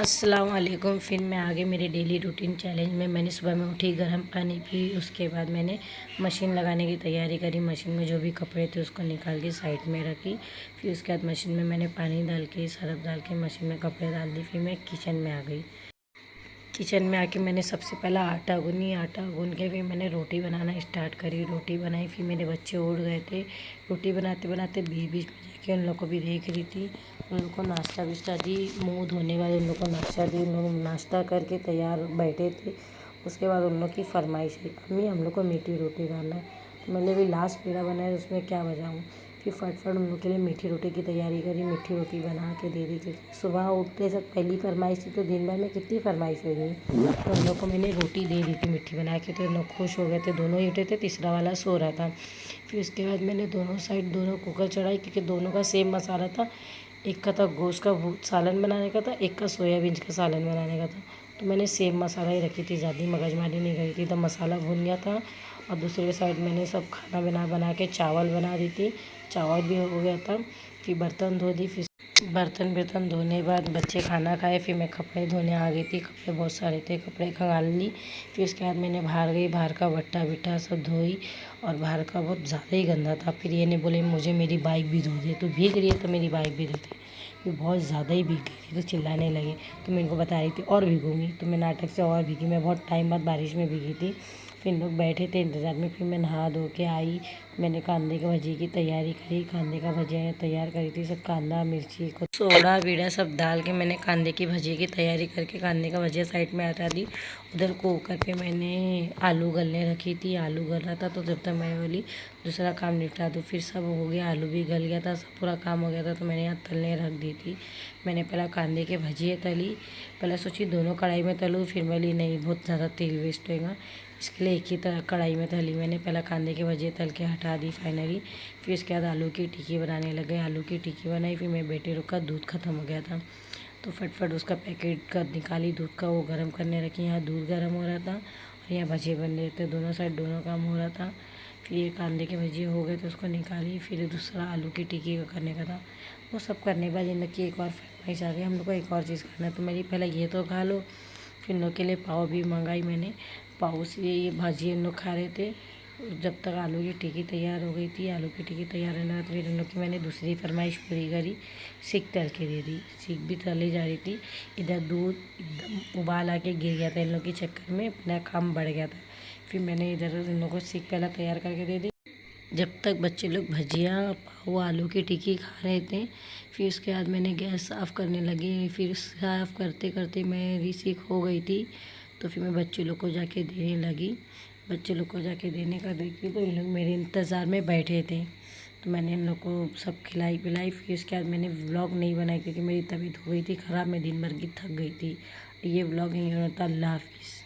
अस्सलाम वालेकुम। फिर मैं आगे मेरे डेली रूटीन चैलेंज में मैंने सुबह में उठी, गर्म पानी पी, उसके बाद मैंने मशीन लगाने की तैयारी करी। मशीन में जो भी कपड़े थे उसको निकाल के साइड में रखी। फिर उसके बाद मशीन में मैंने पानी डाल के, सरफ डाल के मशीन में कपड़े डाल दी। फिर मैं किचन में आ गई। किचन में आके मैंने सबसे पहला आटा गूँध के फिर मैंने रोटी बनाना स्टार्ट करी। रोटी बनाई, फिर मेरे बच्चे उठ गए थे। रोटी बनाते बनाते बीच बीच में जाके उन लोग को भी देख रही थी। उन लोग को नाश्ता विश्ता दी, मुँह धोने वाले उन लोग को नाश्ता दी। उन लोग नाश्ता करके तैयार बैठे थे। उसके बाद उन लोग की फरमाइश है, अम्मी हम लोग को मीठी रोटी खाना है। तो मैंने भी लास्ट पेड़ा बनाया, उसमें क्या बजाऊँ। फिर फटफट उन लोग के लिए मीठी रोटी की तैयारी करी। मीठी रोटी बना के दे दी थी। सुबह उठते सब पहली फरमाइश थी, तो दिन भर में कितनी फरमाइश होगी। तो उन लोग को मैंने रोटी दे दी थी मीठी बना के, तो उन लोग खुश हो गए थे। दोनों ही उठे थे, तीसरा वाला सो रहा था। फिर उसके बाद मैंने दोनों साइड दोनों कुकर चढ़ाई, क्योंकि दोनों का सेम मसाला था। एक का था गोश्त का सालन बनाने का था, एक का सोयाबीन का सालन बनाने का था। तो मैंने सेम मसाला ही रखी थी, ज़्यादा मगजमारी नहीं करी थी। तो मसाला भून गया था और दूसरे साइड मैंने सब खाना बना के चावल बना दी थी। चावल भी हो गया था। फिर बर्तन धो दी। फिर बर्तन धोने के बाद बच्चे खाना खाए। फिर मैं कपड़े धोने आ गई थी। कपड़े बहुत सारे थे, कपड़े खंगाल ली। फिर उसके बाद मैंने बाहर गई, बाहर का बट्टा बिट्टा सब धोई। और बाहर का बहुत ज़्यादा ही गंदा था। फिर ये नहीं बोले मुझे मेरी बाइक भी धो दे, तो भीग रही है तो मेरी बाइक भी धो दे। फिर बहुत ज़्यादा ही भीग गई थी, तो चिल्लाने लगे। तो मैं इनको बता रही थी और भीगूंगी, तो मैं नाटक से और भीगी। मैं बहुत टाइम बाद बारिश में भीगी थी। फिर लोग बैठे थे इंतज़ार में। फिर मैं नहा धो के आई। मैंने कांदे के भजी की तैयारी करी। कांदे का भजिया तैयार करी थी। सब कांदा मिर्ची को सोडा बीड़ा सब डाल के मैंने कांदे की भजी की तैयारी करके कांदे का भजिया साइड में हटा दी। उधर कुकर पे मैंने आलू गलने रखी थी। आलू गल रहा था, तो जब तक मैं बोली दूसरा काम निपटा दूँ। फिर सब हो गया, आलू भी गल गया था, सब पूरा काम हो गया था। तो मैंने यहाँ तलने रख दी थी। मैंने पहला कांदे के भजिए तली। पहले सोची दोनों कढ़ाई में तलूँ, फिर बोली नहीं बहुत ज़्यादा तेल वेस्ट होगा, इसके लिए एक ही तरह कढ़ाई में तली। मैंने पहला कांदे के भजिए तल के हटा दी फाइनली। फिर उसके बाद आलू की टिक्की बनाने लगे। आलू की टिक्की बनाई। फिर मेरे बेटे लोग का दूध ख़त्म हो गया था, तो फटफट उसका पैकेट कर निकाली दूध का, वो गर्म करने रखी। यहाँ दूध गर्म हो रहा था और यहाँ भजिए बन रहे थे। दोनों साइड दोनों काम हो रहा था। फिर ये कांदे के भजिए हो गए तो उसको निकाली। फिर दूसरा आलू की टिक्की का करने का था। वो सब करने के बाद इन लोग की एक और फरमाइश आ गई, हम लोग को एक और चीज़ खाना है। तो मेरी पहले ये तो खा लो। फिर इन लोग के लिए पाव भी मंगाई मैंने। पाव से ये भाजी इन लोग खा रहे थे। जब तक आलू की टिक्की तैयार हो गई थी, आलू की टिक्की तैयार होने के बाद फिर इन लोग की मैंने दूसरी फरमाइश पूरी करी। सीख तल के दे दी। सीख भी तली जा रही थी। इधर दूध एकदम उबाल आके गिर गया था। इन लोग के चक्कर में अपना काम बढ़ गया था। फिर मैंने इधर इन लोगों को सीख पहला तैयार करके दे दी। जब तक बच्चे लोग भजिया पाव आलू की टिक्की खा रहे थे, फिर उसके बाद मैंने गैस साफ़ करने लगी। फिर साफ़ करते करते मेरी सीख हो गई थी, तो फिर मैं बच्चे लोग को जाके देने लगी। बच्चे लोग को जाके देने का देखी तो इन लोग मेरे इंतज़ार में बैठे थे। तो मैंने इन लोग को सब खिलाई पिलाई। फिर उसके बाद मैंने व्लॉग नहीं बनाई, क्योंकि मेरी तबीयत हो गई थी ख़राब, मैं दिन भर की थक गई थी। ये व्लॉग यहीं होता। अल्लाह हाफिज़।